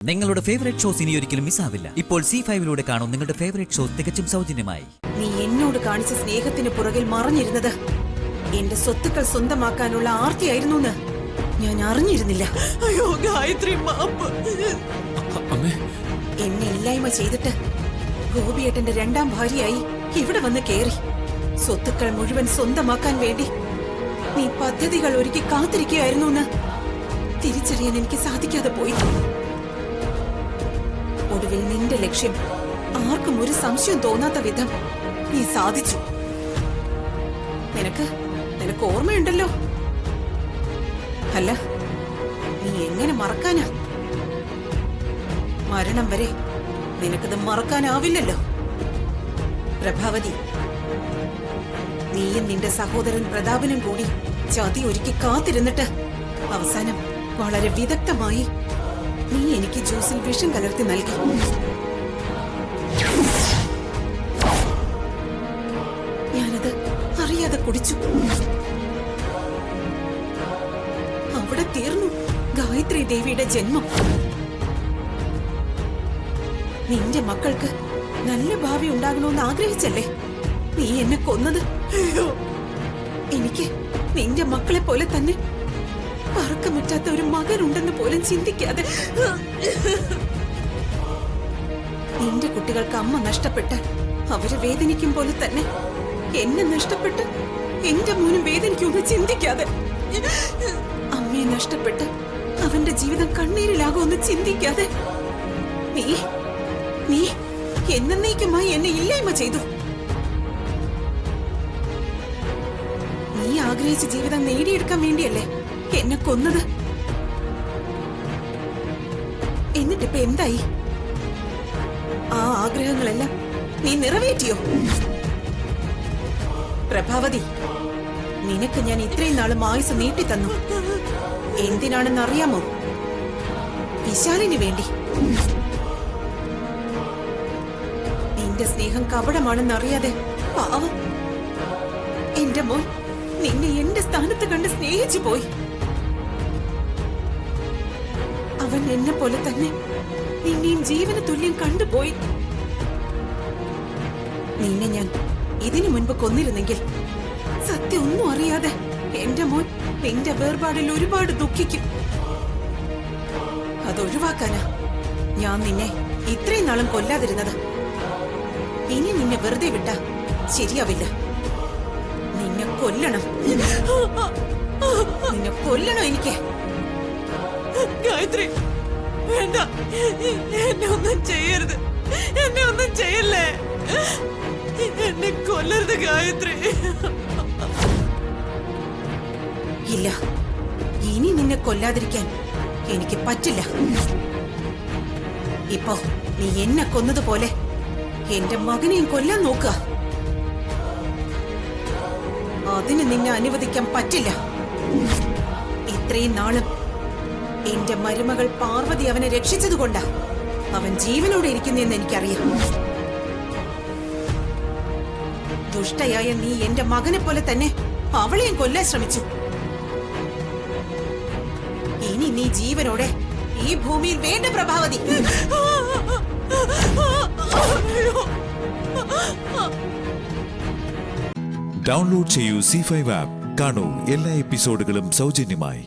നിങ്ങളുടെ favourite shows ഇനി ഒരിക്കലും മിസ്സാവില്ല. ഇപ്പോൾ C5 കാണും നിങ്ങളുടെ ഫേവറേറ്റ് ഷോസ് തികച്ചും സൗജന്യമായി. നീ എന്നോട് കാണിച്ച സ്നേഹത്തിന് പുറകിൽ മറഞ്ഞിരുന്നത് എന്റെ സ്വത്തുക്കൾ സ്വന്തമാക്കാനുള്ള ആർത്തിയായിരുന്നു ഞാൻ അറിഞ്ഞിരുന്നില്ല. അയ്യോ ഗായത്രി, മാപ്പ്. എന്നെ ഇല്ലായ്മ ചെയ്തിട്ട് ഗോപിയേട്ടന്റെ രണ്ടാം ഭാര്യയായി ഇവിടെ വന്ന് കേറി സ്വത്തുക്കൾ മുഴുവൻ സ്വന്തമാക്കാൻ വേണ്ടി നീ പദ്ധതികൾ ഒരുക്കി കാത്തിരിക്കുകയായിരുന്നു തിരിച്ചറിയാൻ എനിക്ക് സാധിക്കാതെ പോയി. ഒടുവിൽ നിന്റെ ലക്ഷ്യം ആർക്കും ഒരു സംശയം തോന്നാത്ത വിധം നീ സാധിച്ചു. നിനക്ക് ഓർമ്മയുണ്ടല്ലോ. അല്ല, നീ എങ്ങനെ മറക്കാനാ? മരണം വരെ നിനക്കത് മറക്കാനാവില്ലല്ലോ. പ്രഭാവതി, നീയും നിന്റെ സഹോദരൻ പ്രതാപനും കൂടി ചതി ഒരുക്കി കാത്തിരുന്നിട്ട് അവസാനം വളരെ വിദഗ്ധമായി നീ എനിക്ക് ജ്യൂസിൽ വിഷം കലർത്തി നൽകി. ഞാനത് അറിയാതെ കുടിച്ചു. അവിടെ തീർന്നു ഗായത്രി ദേവിയുടെ ജന്മം. നിന്റെ മക്കൾക്ക് നല്ല ഭാവി ഉണ്ടാകണമെന്ന് ആഗ്രഹിച്ചല്ലേ നീ എന്നെ കൊന്നത്? എനിക്ക് നിന്റെ മക്കളെ പോലെ തന്നെ പറക്കമുറ്റാത്ത ഒരു മകനുണ്ടെന്ന് പോലും ചിന്തിക്കാതെ നിന്റെ കുട്ടികൾക്ക് അമ്മ നഷ്ടപ്പെട്ട് അവര് വേദനിക്കും പോലെ തന്നെ എന്നെ നഷ്ടപ്പെട്ട് എന്റെ മോനും വേദനിക്കുമെന്ന് ചിന്തിക്കാതെ അമ്മയെ നഷ്ടപ്പെട്ട് അവന്റെ ജീവിതം കണ്ണീരിലാകുമെന്ന് ചിന്തിക്കാതെ നീ എന്നേക്കുമായി എന്നെ ഇല്ലായ്മ ചെയ്തു. നീ ആഗ്രഹിച്ച ജീവിതം നേടിയെടുക്കാൻ വേണ്ടിയല്ലേ എന്നെ കൊന്നത്? എന്നിട്ടിപ്പോ എന്തായി? ആ ആഗ്രഹങ്ങളെല്ലാം നീ നിറവേറ്റിയോ? പ്രഭാവതി, നിനക്ക് ഞാൻ ഇത്രയും നാളും ആയുസ് നീട്ടി തന്നു. എന്തിനാണെന്ന് അറിയാമോ? വിശാലിന് വേണ്ടി. നിന്റെ സ്നേഹം കപടമാണെന്ന് അറിയാതെ പാവം എന്റെ മോൻ നിന്നെ എന്റെ സ്ഥാനത്ത് കണ്ട് സ്നേഹിച്ചു പോയി. അവൻ എന്നെ പോലെ തന്നെ നിന്നെയും ജീവന തുല്യം കണ്ടുപോയി. നിന്നെ ഞാൻ ഇതിനു മുൻപ് കൊന്നിരുന്നെങ്കിൽ സത്യം ഒന്നും അറിയാതെ എന്റെ മോൻ നിന്റെ വേർപാടിൽ ഒരുപാട് ദുഃഖിക്കും. അതൊഴിവാക്കാനാ ഞാൻ നിന്നെ ഇത്രയും നാളും കൊല്ലാതിരുന്നത്. ഇനി നിന്നെ വെറുതെ വിട്ടാ ശരിയാവില്ല. നിന്നെ കൊല്ലണം. നിന്നെ കൊല്ലണം എനിക്ക്. ഗായത്രി, വേണ്ട, എന്നെ ഒന്നും ചെയ്യരുത്. എന്നെ ഒന്നും ചെയ്യല്ലേ. എന്നെ കൊല്ലരുത് ഗായത്രി. ഇല്ല, ഇനി നിന്നെ കൊല്ലാതിരിക്കാൻ എനിക്ക് പറ്റില്ല. ഇപ്പോ നീ എന്നെ കൊന്നതുപോലെ എന്റെ മകനെയും കൊല്ലാൻ നോക്കുക. അതിന് നിന്നെ അനുവദിക്കാൻ പറ്റില്ല. ഇത്രയും നാളും എന്റെ മരുമകൾ പാർവതി അവനെ രക്ഷിച്ചതുകൊണ്ടാ അവൻ ജീവനോടെ ഇരിക്കുന്നെന്ന് എനിക്കറിയാം. ദുഷ്ടയായ നീ എന്റെ മകനെ പോലെ തന്നെ അവളെയും കൊല്ലാൻ ശ്രമിച്ചു. ഇനി നീ ജീവനോടെ ഈ ഭൂമിയിൽ വേണ്ട പ്രഭാവതി. ഡൗൺലോഡ് ചെയ്യൂ C5 ആപ്പ്. കാണൂ എല്ലാ എപ്പിസോഡുകളും സൗജന്യമായി.